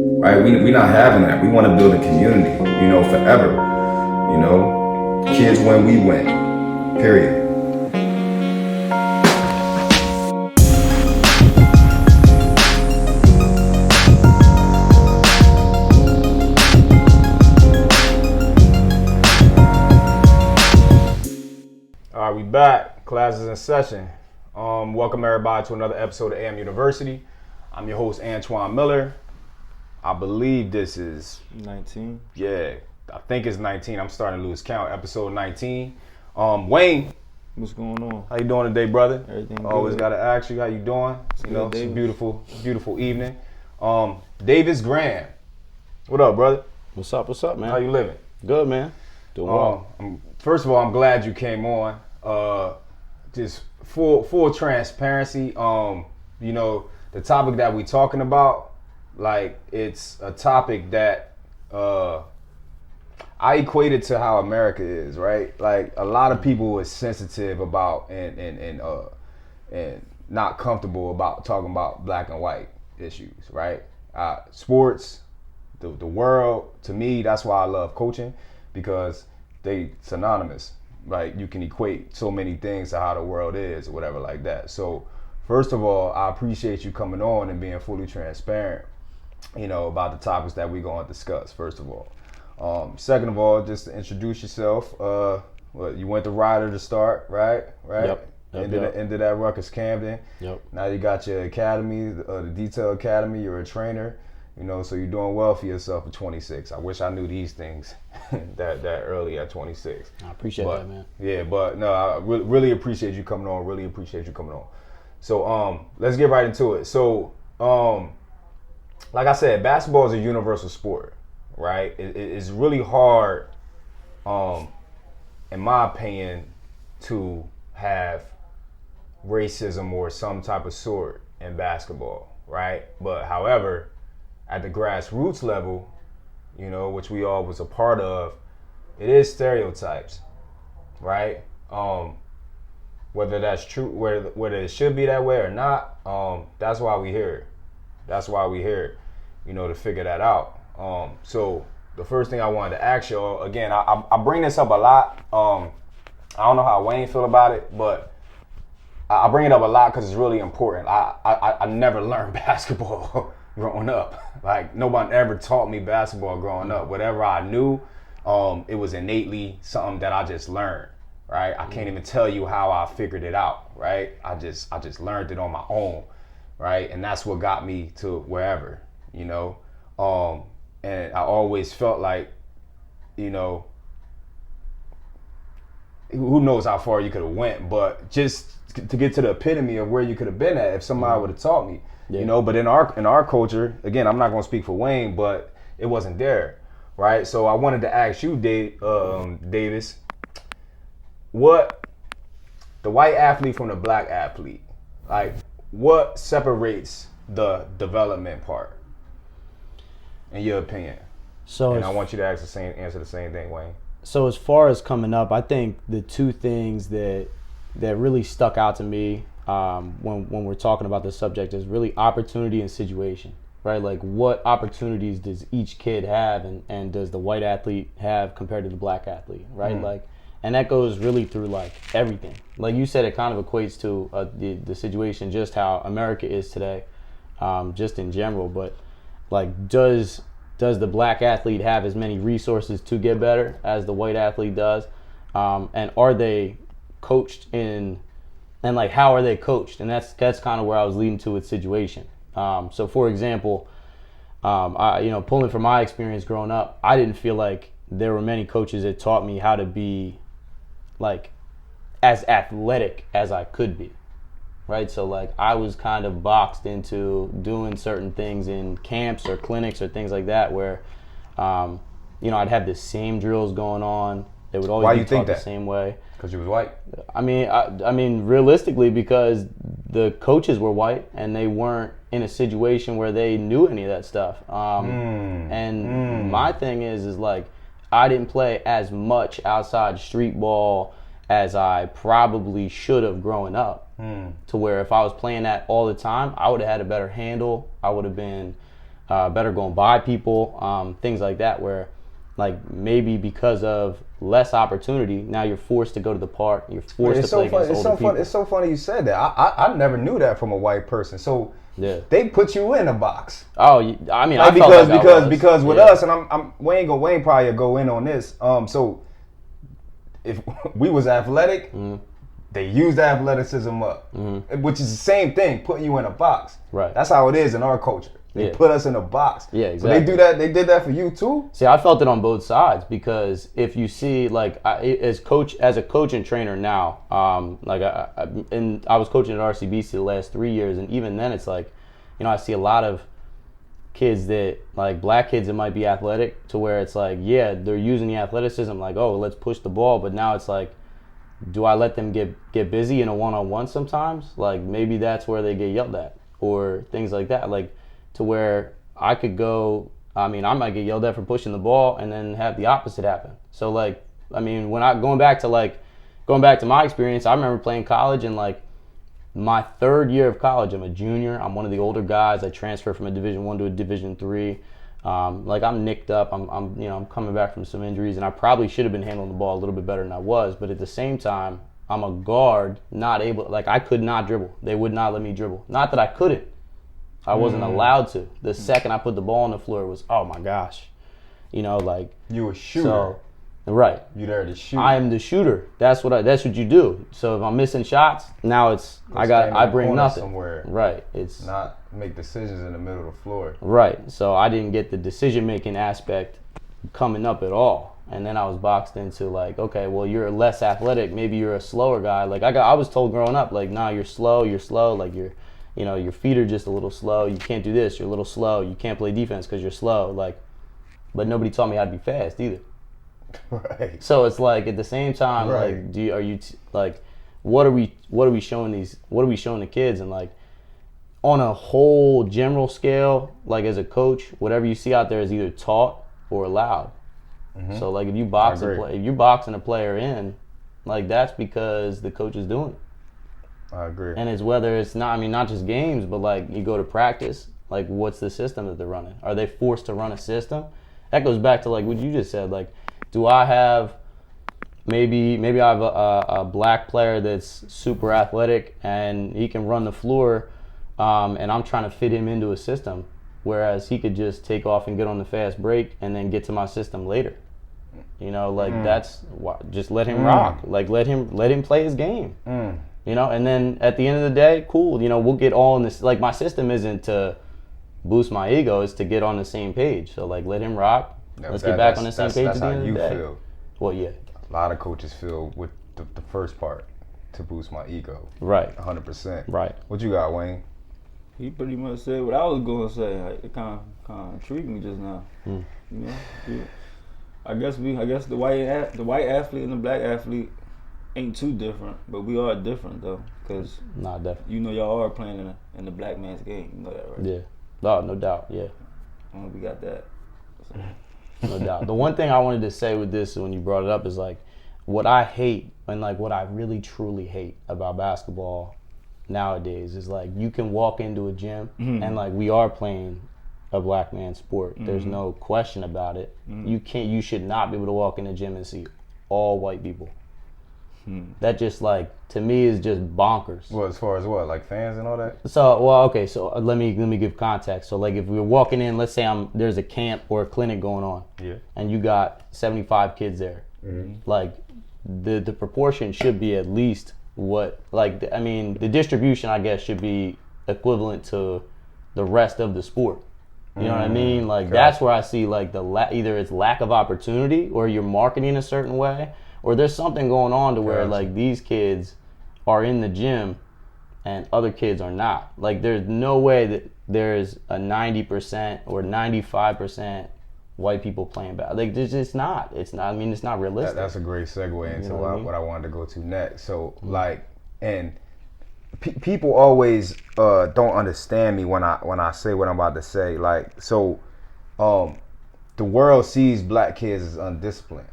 right? We not having that. We want to build a community, forever. Kids win, we win. Period. All right, we back. Classes in session. Welcome everybody to another episode of AM University. I'm your host, Antoine Miller. I believe this is 19. Yeah, I think it's 19. I'm starting to lose count. Episode 19. Wayne, What's going on? how you doing today, brother? Everything good. Always gotta ask you how you doing. It's a Davis. beautiful evening. Davis Graham, what up, brother? What's up, man? How you living? Good, man. Doing well. First of all, I'm glad you came on. Just full transparency. The topic that we talking about, like, it's a topic that I equate it to how America is, right? Like, a lot of people is sensitive about and not comfortable about talking about black and white issues, right? Sports, the world, to me, that's why I love coaching, because they synonymous. Like, you can equate so many things to how the world is or whatever like that. So first of all, I appreciate you coming on and being fully transparent, about the topics that we're going to discuss, first of all. Second of all, just to introduce yourself, you went to Ryder to start, right? Yep. Ended at Rutgers Camden. Yep. Now you got your academy, the Detail Academy. You're a trainer, so you're doing well for yourself at 26. I wish I knew these things that early at 26. I appreciate that, man. Yeah, but no, I really appreciate you coming on. Really appreciate you coming on. So let's get right into it. So like I said, basketball is a universal sport, right? It's really hard, in my opinion, to have racism or some type of sort in basketball, right? But however, at the grassroots level, which we all was a part of, it is stereotypes, right? Whether that's true, whether it should be that way or not, that's why we here. That's why we here, to figure that out. So the first thing I wanted to ask y'all, again, I bring this up a lot. I don't know how Wayne feel about it, but I bring it up a lot because it's really important. I never learned basketball growing up. Like, nobody ever taught me basketball growing up. Whatever I knew, it was innately something that I just learned, right? I can't even tell you how I figured it out, right? I just learned it on my own, right? And that's what got me to wherever, and I always felt like, who knows how far you could have went, but just to get to the epitome of where you could have been at if somebody would have taught me, but in our culture, again, I'm not going to speak for Wayne, but it wasn't there, right? So I wanted to ask you, Davis, what the white athlete from the black athlete, like, what separates the development part, in your opinion? And I want you to answer the same thing, Wayne. So as far as coming up, I think the two things that really stuck out to me when we're talking about this subject is really opportunity and situation, right? Like, what opportunities does each kid have, and does the white athlete have compared to the black athlete, right? Like, and that goes really through, like, everything. Like you said, it kind of equates to the situation, just how America is today, just in general. But, like, does the black athlete have as many resources to get better as the white athlete does? And are they coached and like, how are they coached? And that's kind of where I was leading to with situation. So for example, pulling from my experience growing up, I didn't feel like there were many coaches that taught me how to be, like, as athletic as I could be. Right, so, like, I was kind of boxed into doing certain things in camps or clinics or things like that, where, I'd have the same drills going on. They would always be taught the same way. Because you was white? I mean, realistically, because the coaches were white and they weren't in a situation where they knew any of that stuff. And my thing is like, I didn't play as much outside street ball as I probably should have growing up. To where if I was playing that all the time, I would have had a better handle. I would have been better going by people, things like that, where like maybe because of less opportunity, now you're forced to go to the park, you're forced to play against older people. It's so funny you said that. I never knew that from a white person. So Yeah. they put you in a box. Oh, I mean, Like, I felt like I was. because with Yeah. us, and Wayne probably go in on this. So if we was athletic, they used athleticism up, which is the same thing, putting you in a box. Right. That's how it is in our culture. They Yeah. put us in a box. Yeah, So exactly. they do that. They did that for you too. See, I felt it on both sides because if you see, like, as a coach and trainer now, I was coaching at RCBC the last 3 years, and even then, it's like, I see a lot of kids that, like, black kids that might be athletic, to where it's like, yeah, they're using the athleticism, like, oh, let's push the ball, but now it's like, do I let them get busy in a one-on-one sometimes? Like, maybe that's where they get yelled at or things like that. Like, to where I could go, I might get yelled at for pushing the ball and then have the opposite happen. So, like, going back to my experience, I remember playing college, and like my third year of college, I'm a junior. I'm one of the older guys. I transferred from a Division I to a Division III. Like, I'm nicked up. I'm coming back from some injuries, and I probably should have been handling the ball a little bit better than I was. But at the same time, I'm a guard, not able. Like, I could not dribble. They would not let me dribble. Not that I couldn't. I wasn't allowed to. The second I put the ball on the floor, it was, oh my gosh, like, You a shooter. so, right. You there to shoot. I am the shooter. That's what you do. So if I'm missing shots, now it's Stand in I the bring corner nothing. somewhere. Right. It's Not make decisions in the middle of the floor. right. So I didn't get the decision making aspect coming up at all. And then I was boxed into, like, okay, well, you're less athletic. Maybe you're a slower guy. Like, I was told growing up, like, nah, you're slow. Like, your feet are just a little slow. You can't do this. You're a little slow. You can't play defense because you're slow. Like, but nobody taught me how to be fast either. Right. So it's like, at the same time, Right. like, what are we showing the kids? And like, on a whole general scale, like, as a coach, whatever you see out there is either taught or allowed. So like, if you box if you're boxing a player in, like, that's because the coach is doing it. I agree. And it's whether it's not just games, but like, you go to practice, like, what's the system that they're running? Are they forced to run a system? That goes back to like what you just said. Like, do I have maybe I have a black player that's super athletic and he can run the floor, and I'm trying to fit him into a system, whereas he could just take off and get on the fast break and then get to my system later. That's why, just let him rock. Like, let him play his game. And then at the end of the day, cool, we'll get all in this. Like, my system isn't to boost my ego, it's to get on the same page. So, like, let him rock. Let's get back on the same page at the end of the day. That's how you feel. Well, yeah. A lot of coaches feel with the first part, to boost my ego. Right. 100%. Right. What you got, Wayne? He pretty much said what I was going to say. Like, it kind of intrigued me just now. Yeah. I guess the white athlete and the black athlete ain't too different, but we are different though, because Nah, definitely. y'all are playing in the black man's game. You know that, right? Yeah. No doubt. Yeah. We got that. So. No doubt. The one thing I wanted to say with this, when you brought it up, is like, what I hate, and like what I really truly hate about basketball nowadays is, like, you can walk into a gym and, like, we are playing a black man's sport. There's no question about it. You should not be able to walk in a gym and see all white people. That just, like, to me, is just bonkers. Well, as far as what, like fans and all that? So, well, okay, so let me give context. So, like, if we're walking in, let's say there's a camp or a clinic going on, and you got 75 kids there, like, the proportion should be at least what, like, the distribution, I guess, should be equivalent to the rest of the sport. You know what I mean? Like, that's where I see, like, either it's lack of opportunity, or you're marketing a certain way, or there's something going on to where, like, these kids are in the gym and other kids are not. Like, there's no way that there's a 90% or 95% white people playing basketball. Like, it's not. It's not realistic. That's a great segue into what I wanted to go to next. So, like, and people always don't understand me when I say what I'm about to say. Like, so, the world sees black kids as undisciplined,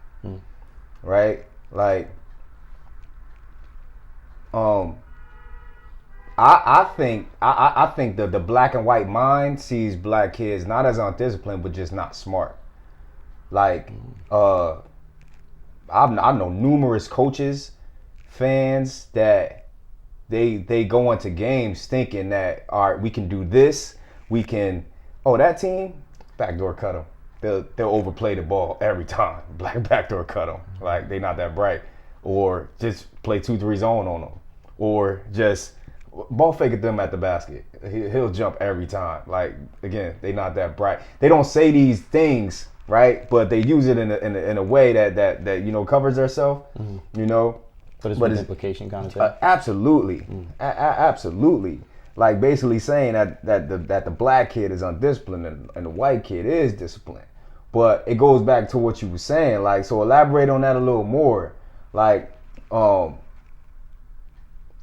right? Like, I think the black and white mind sees black kids not as undisciplined, but just not smart. Like, I know numerous coaches, fans that they go into games thinking that, all right, we can do this, we can. Oh, that team, backdoor cut them. They'll overplay the ball every time. Backdoor cut them. Like, they not that bright, or just play 2-3 zone on them, or just ball fake at them at the basket. He'll jump every time. Like, again, they not that bright. They don't say these things, right? But they use it in a way that covers themselves. But it's an implication kind of thing. Absolutely, absolutely. Like, basically saying that the black kid is undisciplined and the white kid is disciplined. But it goes back to what you were saying. Like, so elaborate on that a little more. Like,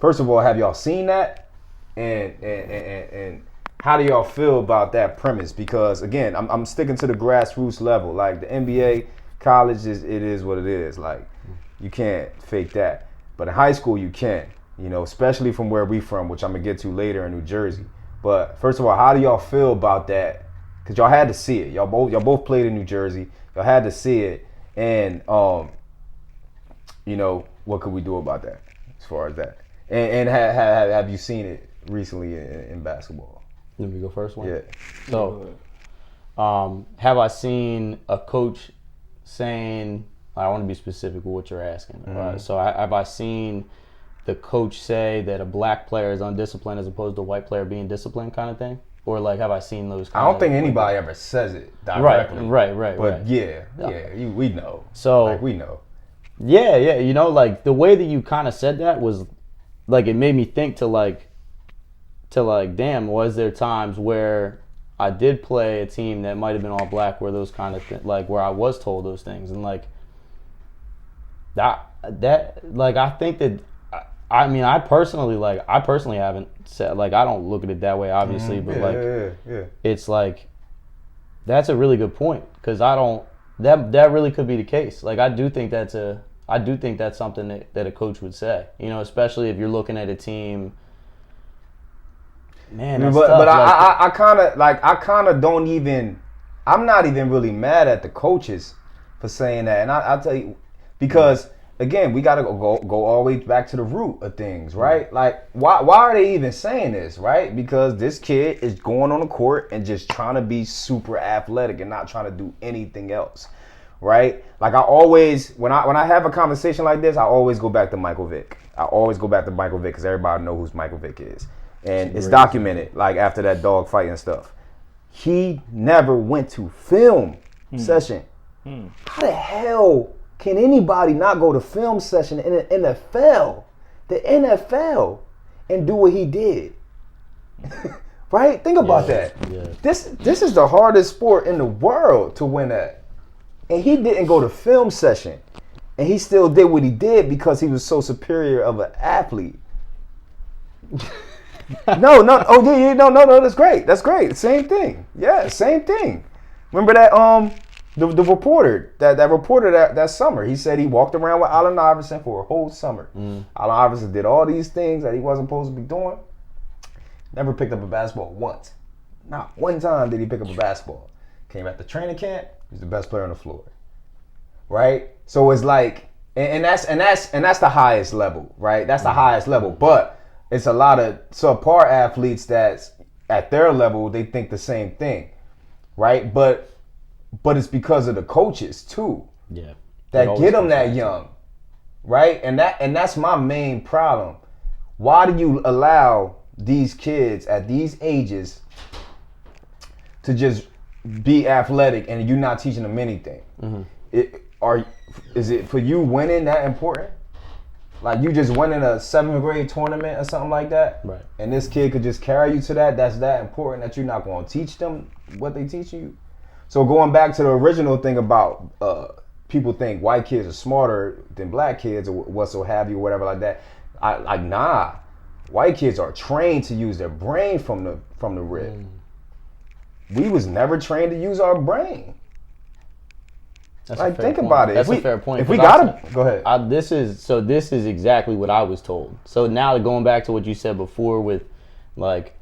first of all, have y'all seen that? And how do y'all feel about that premise? Because again, I'm sticking to the grassroots level. Like, the NBA, college it is what it is. Like, you can't fake that. But in high school, you can. Especially from where we from, which I'm gonna get to later in New Jersey. But first of all, how do y'all feel about that? Because y'all had to see it. Y'all both played in New Jersey. Y'all had to see it. And what could we do about that as far as that? And have you seen it recently in basketball? Let me go first one. Yeah. So, have I seen a coach saying? I want to be specific with what you're asking. Mm-hmm. So, have I seen the coach say that a black player is undisciplined as opposed to a white player being disciplined, kind of thing? Or like, have I seen those? I don't think anybody ever says it directly. Right. But we know. So, like, we know. Yeah. Like, the way that you kind of said that was, like, it made me think to like, damn, was there times where I did play a team that might have been all black where those kind of like, where I was told those things, and like that like, I think that, I mean, I personally haven't said, like, I don't look at it that way, obviously, but yeah. It's like, that's a really good point, because I don't, that really could be the case. Like, I do think that's something that a coach would say, especially if you're looking at a team. Man, that's tough. But I kind of don't even, I'm not even really mad at the coaches for saying that. And I'll tell you, because again, we got to go all the way back to the root of things, right? Like, why are they even saying this, right? Because this kid is going on the court and just trying to be super athletic and not trying to do anything else, right? Like, I always, when I have a conversation like this, I always go back to Michael Vick. Because everybody know who Michael Vick is. And it's documented, like, after that dog fight and stuff. He never went to film session. How the hell can anybody not go to film session in the NFL, and do what he did? Right? Think about that. Yeah. This is the hardest sport in the world to win at. And he didn't go to film session. And he still did what he did because he was so superior of an athlete. No, that's great. Same thing. Yeah, same thing. Remember that the reporter that summer, he said he walked around with Allen Iverson for a whole summer. Allen Iverson did all these things that he wasn't supposed to be doing. Never picked up a basketball once. Not one time did he pick up a basketball. Came at the training camp, he was the best player on the floor. Right? So it's like, and that's the highest level, right? That's the highest level. But it's a lot of subpar athletes that's at their level, they think the same thing, right? But it's because of the coaches too, that get them that young, right? And that's my main problem. Why do you allow these kids at these ages to just be athletic and you're not teaching them anything? Is it for you winning that important? Like, you just went in a 7th grade tournament or something like that, right? And this kid could just carry you to that. That's that important that you're not going to teach them what they teach you. So going back to the original thing about people think white kids are smarter than black kids or what so have you, or whatever like that. Nah. White kids are trained to use their brain from the rib. We was never trained to use our brain. That's Like, a fair think point. about it. That's If a fair point. If we 'cause gotta go ahead. This is exactly what I was told. So now going back to what you said before with like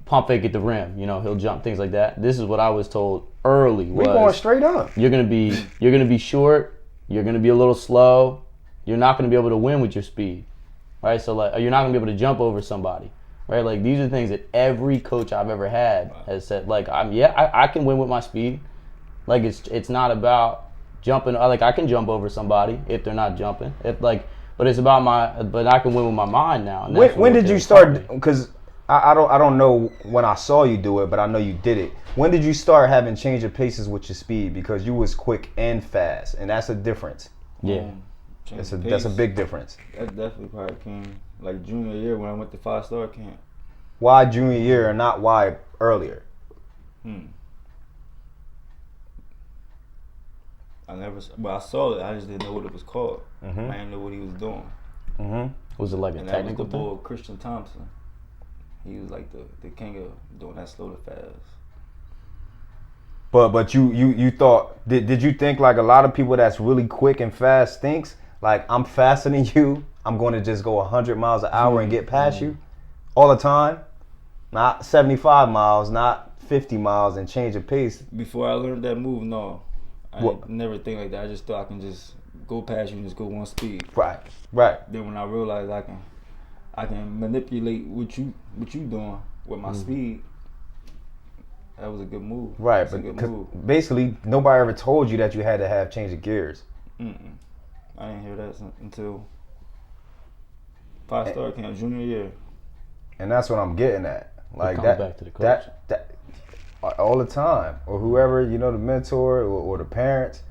pump fake at the rim, he'll jump, things like that. This is what I was told early. We going straight up. You're gonna be short. You're gonna be a little slow. You're not gonna be able to win with your speed, right? So like you're not gonna be able to jump over somebody, right? Like these are things that every coach I've ever had has said. Like I can win with my speed. Like it's not about jumping. Like I can jump over somebody if they're not jumping. But it's about but I can win with my mind now. And that's When what did you they're start? telling me. Because I don't know when I saw you do it, but I know you did it. When did you start having change of paces with your speed? Because you was quick and fast, and that's a difference. Yeah. That's a big difference. That definitely probably came like junior year when I went to 5-star camp. Why junior year and not why earlier? I saw it. I just didn't know what it was called. I didn't know what he was doing. Was it like a And that was the technical thing? boy Christian Thompson. He was like the king of doing that slow to fast. But you thought did you think like a lot of people that's really quick and fast thinks like I'm faster than you, I'm going to just go 100 miles an hour and get past you all the time? Not 75 miles, not 50 miles and change of pace. Before I learned that move, no. I What? never think like that. I just thought I can just go past you and just go one speed. Right. Then when I realized I can manipulate what you doing with my speed, that was a good move. Right, That's a but good 'cause move. basically nobody ever told you that you had to have change of gears. I didn't hear that until 5-star camp junior year. And that's what I'm getting at. Like comes that, back to the coach. that all the time, or whoever the mentor or the parents,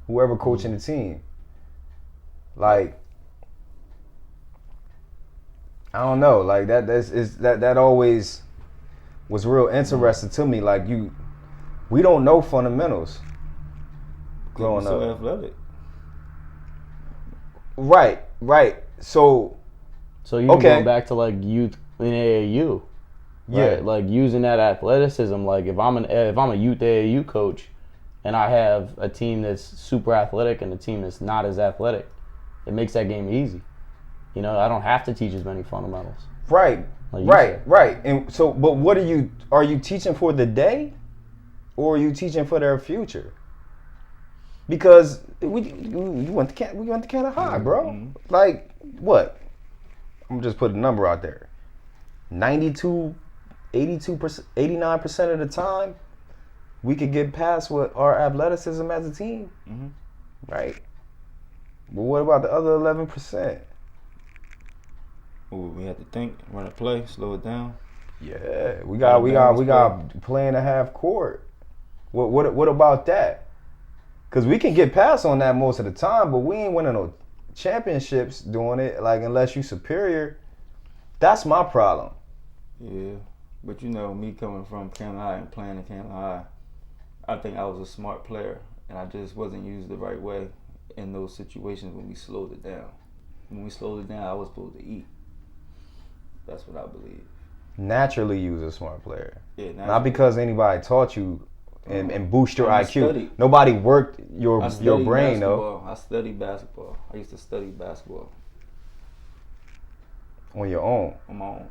whoever coaching the team. Like I don't know, like that always was real interesting to me. Like we don't know fundamentals growing so up. athletic. Right. So So Okay. going back to like youth in AAU, right? Yeah. Like using that athleticism. Like if I'm a youth AAU coach, and I have a team that's super athletic and a team that's not as athletic, it makes that game easy. I don't have to teach as many fundamentals. Right. Like you said. Right. And so, but what are you teaching for the day, or are you teaching for their future? Because we went to Canada High, bro. Like what? I'm just putting a number out there. 92, 82%, 89% of the time, we could get past what our athleticism as a team, right? But what about the other 11%? Ooh, we had to think, run a play, slow it down. Yeah, we got playing a half court. What about that? Because we can get past on that most of the time, but we ain't winning no championships doing it. Like unless you superior, that's my problem. Yeah, but me coming from Canada High and playing in Canada High, I think I was a smart player, and I just wasn't used the right way in those situations when we slowed it down. When we slowed it down, I was supposed to eat. That's what I believe. Naturally, you was a smart player, Yeah, not because anybody taught you and boost your I IQ. studied. Nobody worked your I studied brain though. basketball. I studied basketball. I used to study basketball On your own. on my own.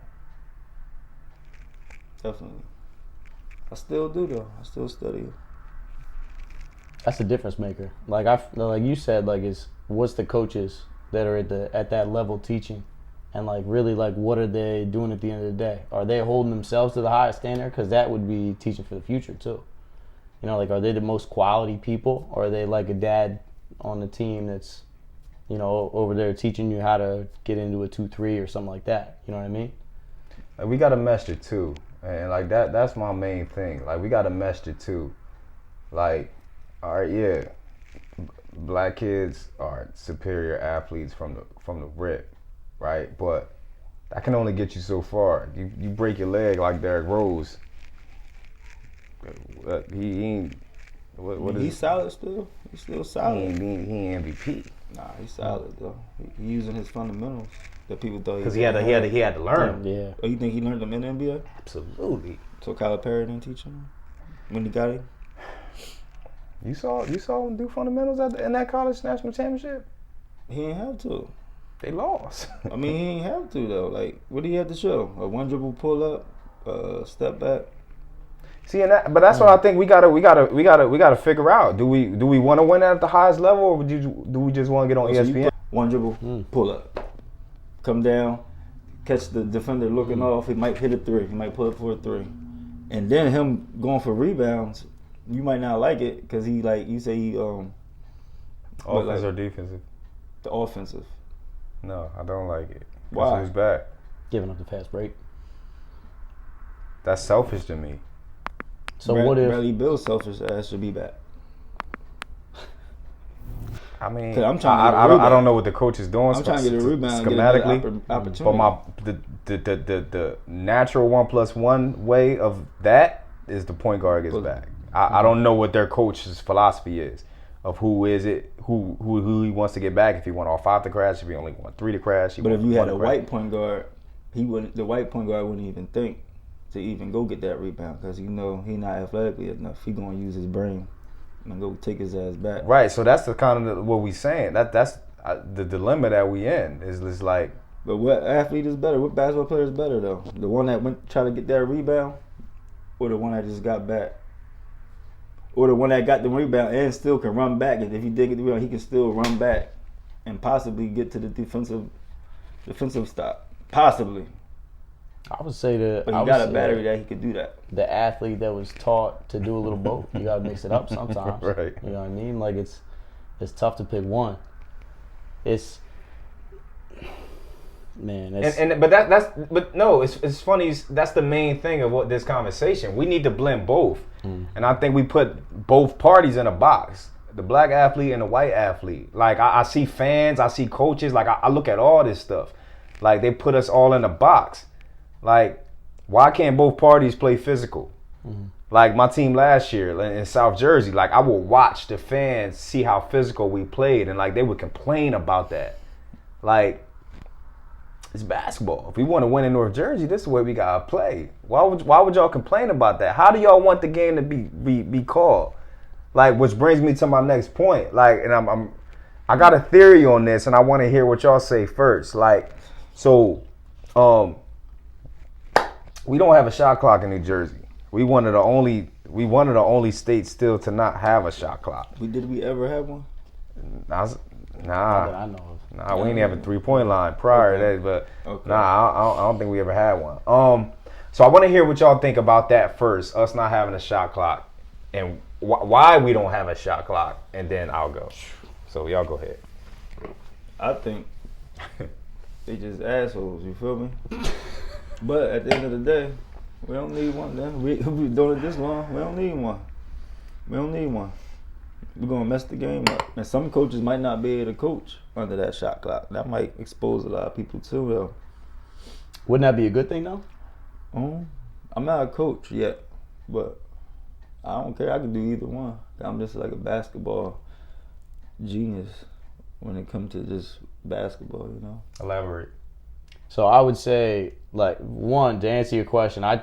Definitely. I still do though. I still study. That's a difference maker. Like you said, like what's the coaches that are at that level teaching, and like really like what are they doing at the end of the day? Are they holding themselves to the highest standard? Because that would be teaching for the future too. Like are they the most quality people, or are they like a dad on the team that's, over there teaching you how to get into a 2-3 or something like that? You know what I mean? Like, we gotta mesh it too, and like that's my main thing. Like we gotta mesh it too. Like, all right, yeah, black kids are superior athletes from the rip, right? But that can only get you so far. You break your leg like Derrick Rose. He ain't. What is He's solid still. He's still he solid. ain't MVP Nah, he's solid though. He using his fundamentals that people thought because he had to learn. Yeah. Oh, you think he learned them in the NBA? Absolutely. So Calipari didn't teach him when he got it? You saw him do fundamentals in that college national championship? He ain't have to. They lost. I mean, he ain't have to though. Like, what do you have to show? A one dribble pull up, step back. See, but that's what I think we gotta figure out. Do we want to win at the highest level, or do we just want to get on ESPN? One dribble, pull up, come down, catch the defender looking off. He might hit a three. He might pull up for a three, and then him going for rebounds. You might not like it because he like you say he Offensive or defensive? The offensive. No, I don't like it. Why? Who's back? Giving up the fast break. That's selfish to me. So what if Bradley Bill's selfish ass should be back? I mean, I'm trying to get a I rebound. don't know what the coach is doing. I'm trying to get a rebound, schematically, get opportunity. but the natural 1+1 way of that is the point guard gets back. I don't know what their coach's philosophy is of who he wants to get back. If he want all 5 to crash, if he only want 3 to crash. But if you had a white point guard, the white point guard wouldn't even think to even go get that rebound because he not athletically enough. He gonna use his brain and go take his ass back. Right. So that's the kind of what we saying. That's the dilemma that we in is like. But what athlete is better? What basketball player is better though? The one that went try to get that rebound, or the one that just got back, or the one that got the rebound and still can run back. And if he did get the rebound, he can still run back and possibly get to the defensive stop. Possibly. I would say that. But he got a battery that he could do that. The athlete that was taught to do a little both. You gotta mix it up sometimes. Right. You know what I mean? Like it's tough to pick one. It's it's funny. That's the main thing of what this conversation. We need to blend both, and I think we put both parties in a box. The black athlete and the white athlete. Like I see fans, I see coaches. Like I look at all this stuff. Like they put us all in a box. Like, why can't both parties play physical? Like my team last year in South Jersey, like I would watch the fans see how physical we played, and like they would complain about that. Like, it's basketball. If we want to win in North Jersey, this is where we gotta play. Why would y'all complain about that? How do y'all want the game to be called? Like, which brings me to my next point. Like, and I got a theory on this, and I want to hear what y'all say first. Like, so, we don't have a shot clock in New Jersey. We one of the only states still to not have a shot clock. Did we ever have one? not that I know of. Nah, we ain't have a 3-point line prior to that, but I don't think we ever had one. So I want to hear what y'all think about that first. Us not having a shot clock, and why we don't have a shot clock, and then I'll go. So y'all go ahead. I think they just assholes. You feel me? But at the end of the day, we don't need one. Then we've been doing it this long. We don't need one. We're gonna mess the game up, and some coaches might not be able to coach under that shot clock. That might expose a lot of people too, though. Wouldn't that be a good thing though? I'm not a coach yet, but I don't care. I can do either one. I'm just like a basketball genius when it comes to just basketball, you know. Elaborate. So I would say, like, one, to answer your question, I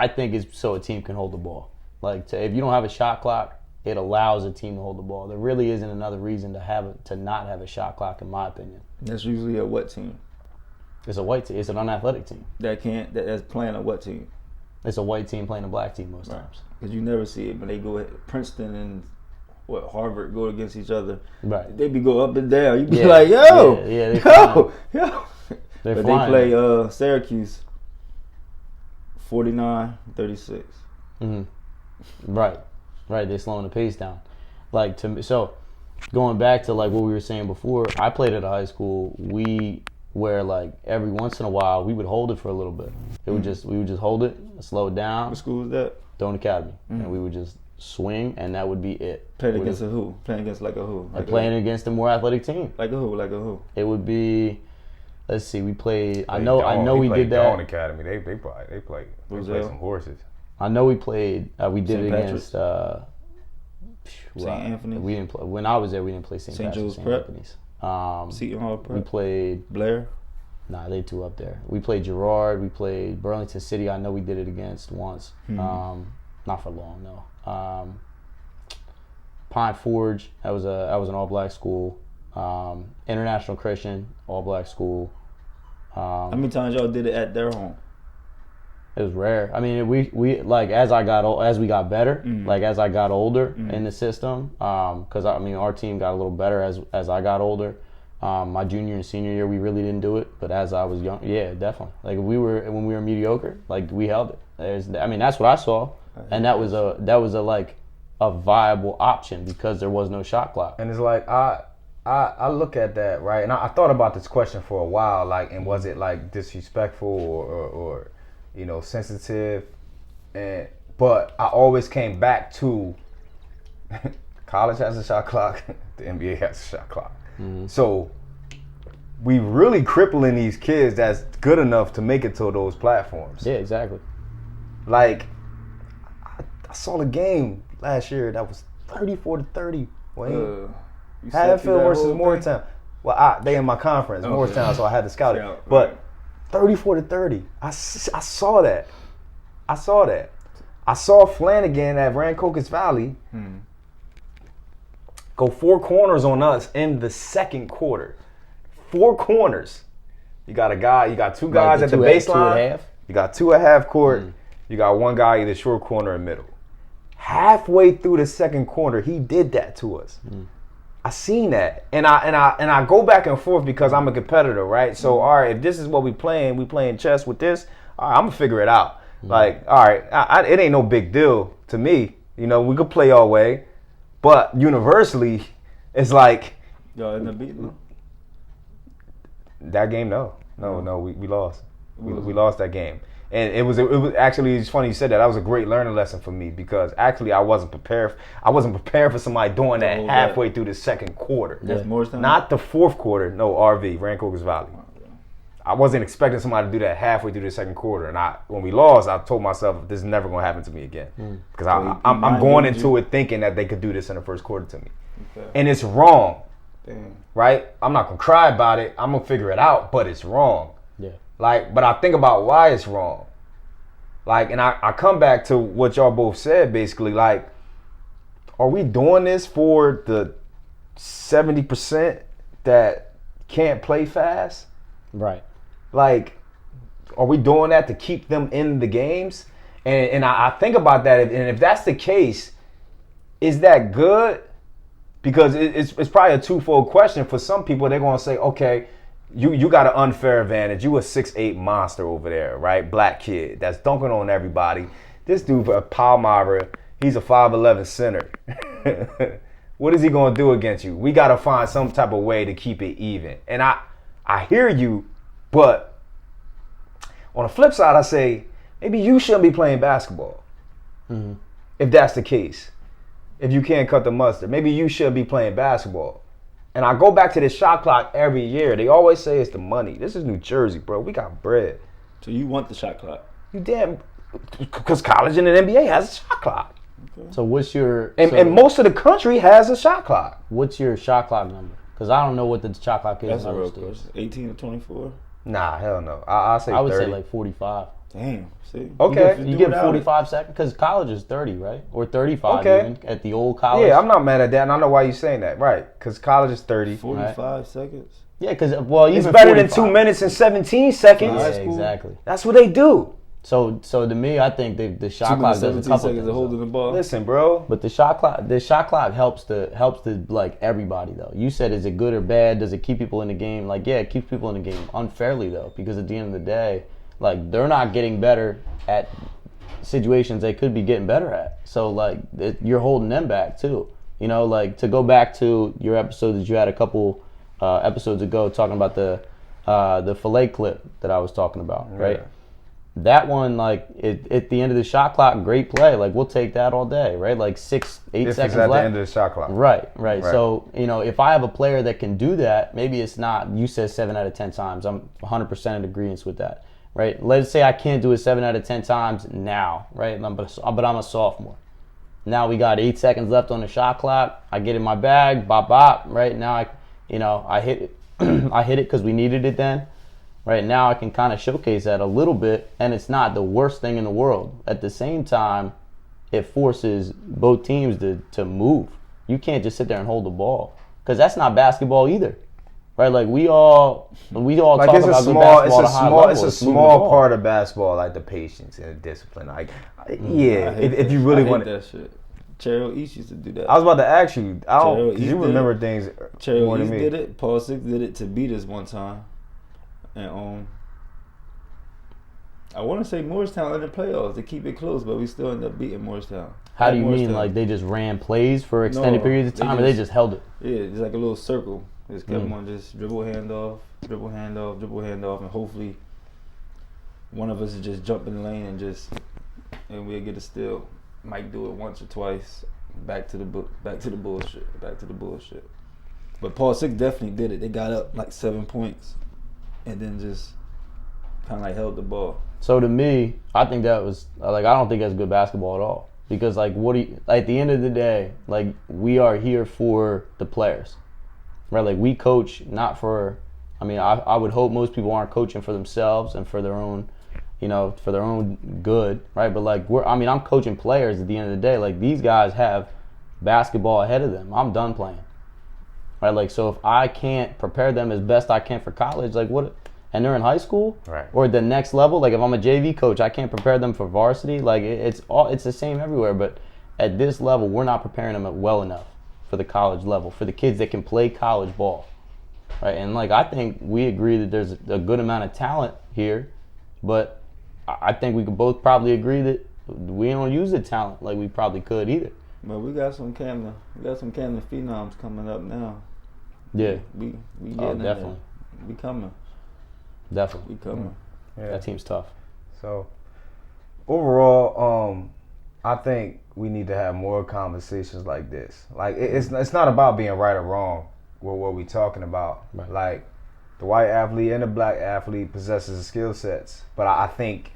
think it's so a team can hold the ball. Like, if you don't have a shot clock, it allows a team to hold the ball. There really isn't another reason to not have a shot clock, in my opinion. That's usually a what team? It's a white team. It's an unathletic team. That's playing a what team? It's a white team playing a black team most times. Because you never see it when they go at Princeton and Harvard go against each other. Right. They be go up and down. You be like, yo. But they play Syracuse 49-36. Mm-hmm. Right. They're slowing the pace down. Like, so going back to like what we were saying before, I played at a high school where like every once in a while we would hold it for a little bit. We would just hold it, slow it down. What school was that? Doane Academy, and we would just swing, and that would be it. Playing against a who? Playing against like a who? Like playing against a more athletic team. Like a who? It would be. Let's see. We played. I know we did that. Doane Academy. They play some horses. I know we played. We did St. it against. St. Anthony. We didn't play. When I was there, we didn't play St. Joe's St. Prep. Anthony's. Seton Hall Prep. We played Blair. Nah, they two up there. We played Girard. We played Burlington City. I know we did it against once. Not for long, no. Pine Forge, that was an all-black school. International Christian, all-black school. How many times y'all did it at their home? It was rare. I mean, we like as we got better, like as I got older in the system, because I mean our team got a little better as I got older. My junior and senior year, we really didn't do it, but as I was young, yeah, definitely. Like when we were mediocre, like we held it. That's what I saw, and that was a like a viable option because there was no shot clock. And it's like I look at that, right, and I thought about this question for a while, like, and was it like disrespectful or you know, sensitive, but I always came back to college has a shot clock, the NBA has a shot clock. So we really crippling these kids that's good enough to make it to those platforms. Yeah, exactly. Like I saw the game last year that was 34-30. Wayne. Haddonfield versus Morristown. Well, they in my conference, Morristown, so I had to scout it. Right. But 34-30. I saw that. I saw Flanagan at Rancocas Valley go 4 corners on us in the second quarter. 4 corners. You got two guys at the baseline. You got 2 at half court. You got 1 guy either short corner or middle. Halfway through the second quarter, he did that to us. I seen that, and I go back and forth because I'm a competitor, right? So all right, if this is what we playing chess with this. All right, I'm gonna figure it out. Like, all right, it ain't no big deal to me. You know, we could play all way, but universally, it's like y'all end up beating them. That game. No, we lost. We lost that game. And it was actually, it's funny you said that. That was a great learning lesson for me because actually I wasn't prepared for somebody doing that halfway through the second quarter. That's Morristown? Not the fourth quarter. No, RV, Rancocas Valley. I wasn't expecting somebody to do that halfway through the second quarter. And when we lost, I told myself this is never going to happen to me again because I'm going into it thinking that they could do this in the first quarter to me, and it's wrong. Damn. Right? I'm not gonna cry about it. I'm gonna figure it out, but it's wrong. Yeah. Like, but I think about why it's wrong. Like, and I come back to what y'all both said, basically, like, are we doing this for the 70% that can't play fast? Right. Like, are we doing that to keep them in the games? And I think about that, and if that's the case, is that good? Because it's probably a twofold question. For some people, they're going to say, okay, you got an unfair advantage. You a 6'8" monster over there, right? Black kid that's dunking on everybody. This dude, Palmyra, he's a 5'11" center. What is he going to do against you? We got to find some type of way to keep it even. And I hear you, but on the flip side, I say, maybe you shouldn't be playing basketball. If that's the case. If you can't cut the mustard, maybe you should be playing basketball. And I go back to this shot clock every year. They always say it's the money. This is New Jersey, bro. We got bread. So you want the shot clock? You damn, because college and the NBA has a shot clock. Okay. So what's your... And most of the country has a shot clock. What's your shot clock number? Because I don't know what the shot clock is. That's a real question. 18 to 24? Nah, hell no. I'll say 30. I would say like 45. Damn, see? Okay. You get 45 seconds? Because college is 30, right? Or 35 even at the old college. Yeah, I'm not mad at that, and I know why you're saying that. Right, because college is 30. 45 seconds? Yeah, because, well, even it's better 45. than 2 minutes and 17 seconds. Yeah, exactly. That's what they do. So to me, I think the shot clock does a couple seconds of holding the ball. Listen, bro. But the shot clock helps to like everybody though. You said, is it good or bad? Does it keep people in the game? Like, yeah, it keeps people in the game unfairly though, because at the end of the day, like, they're not getting better at situations they could be getting better at. So like, you're holding them back too. You know, like, to go back to your episode that you had a couple episodes ago talking about the fillet clip that I was talking about, right? That one, like, at the end of the shot clock, great play. Like, we'll take that all day, right? Like 8 seconds left. At the end of the shot clock. Right. So, you know, if I have a player that can do that, maybe it's not, you said 7 out of 10 times. I'm 100% in agreement with that, right? Let's say I can't do it 7 out of 10 times now, right? But I'm a sophomore. Now we got 8 seconds left on the shot clock. I get in my bag, bop, bop, right? Now I hit it. I hit it because we needed it then. Right now I can kind of showcase that a little bit, and it's not the worst thing in the world. At the same time, it forces both teams to move. you can't just sit there and hold the ball because that's not basketball either, right? Like we all like talk it's about a good small, basketball it's at a a high small, level. it's a moving the small ball. part of basketball, like the patience and the discipline. Like, yeah, if you really want that shit. Cheryl East used to do that. I was about to ask you. I don't. Cheryl 'Cause East you did remember it. things Cheryl more than East me. did it. Paul Six did it to beat us one time, and I want to say Morristown in the playoffs to keep it close, but we still ended up beating Morristown. How do you Morristown. mean? Like they just ran plays for extended periods of time, or they just held it? Yeah, it's like a little circle. Just kept on just dribble hand off, dribble hand off, dribble hand off, and hopefully one of us would just jump in the lane and we'll get a steal. Might do it once or twice. Back to the bullshit. Back to the bullshit. But Paul Six definitely did it. They got up like 7 points, and then just kind of like held the ball. So to me, I think that was like I don't think that's good basketball at all because like at the end of the day, like we are here for the players, right? Like we coach not for. I mean, I would hope most people aren't coaching for themselves and for their own, for their own good, right? But like I'm coaching players at the end of the day. Like these guys have basketball ahead of them. I'm done playing, right? Like so if I can't prepare them as best I can for college, like what? And they're in high school, Right. or the next level. Like if I'm a JV coach, I can't prepare them for varsity. Like it's the same everywhere. But at this level, we're not preparing them well enough for the college level, for the kids that can play college ball, right? And like I think we agree that there's a good amount of talent here, but I think we could both probably agree that we don't use the talent like we probably could either. But we got some Camden phenoms coming up now. Yeah, We getting in definitely, there. We coming. definitely. We coming. Yeah. That team's tough. So overall, I think we need to have more conversations like this. Like it's not about being right or wrong with what we're talking about. Right. Like the white athlete and the black athlete possesses the skill sets, but I think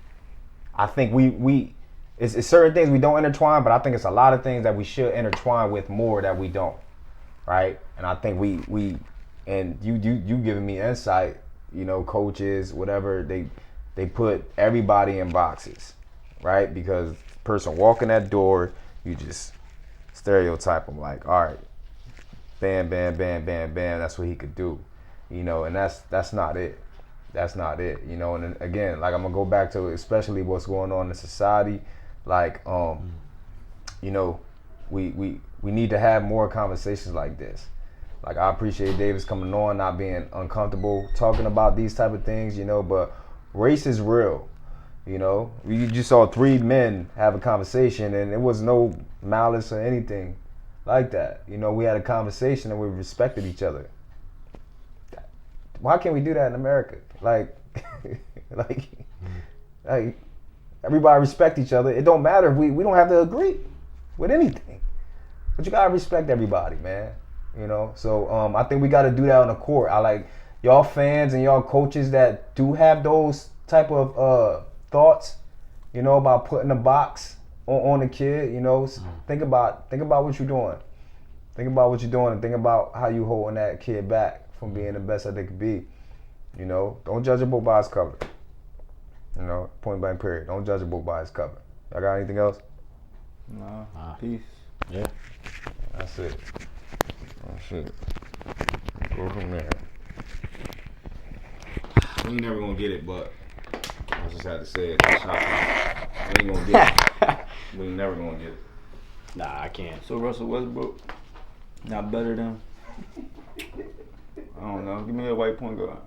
we it's certain things we don't intertwine, but I think it's a lot of things that we should intertwine with more that we don't. Right? And I think we and you giving me insight. Coaches, whatever, they put everybody in boxes, right? Because person walking that door, you just stereotype them like, all right, bam, bam, bam, bam, bam, that's what he could do, and that's not it. That's not it, and then, again, like I'm gonna go back to especially what's going on in society, like, we need to have more conversations like this. Like I appreciate Davis coming on, not being uncomfortable talking about these type of things, but race is real. You just saw 3 men have a conversation and there was no malice or anything like that. We had a conversation and we respected each other. Why can't we do that in America? Like, like everybody respect each other. It don't matter if we don't have to agree with anything, but you gotta respect everybody, man. So I think we got to do that on the court. I like y'all fans and y'all coaches that do have those type of thoughts, about putting a box on the kid. Think about what you're doing. Think about what you're doing and think about how you holding that kid back from being the best that they could be. Don't judge a book by its cover. Point blank period. Don't judge a book by its cover. Y'all got anything else? No. Peace. Yeah. That's it. Oh shit. Go from there. We ain't never gonna get it, but I just had to say it. We ain't gonna get it. We ain't never gonna get it. Nah, I can't. So Russell Westbrook, not better than. I don't know. Give me a white point guard.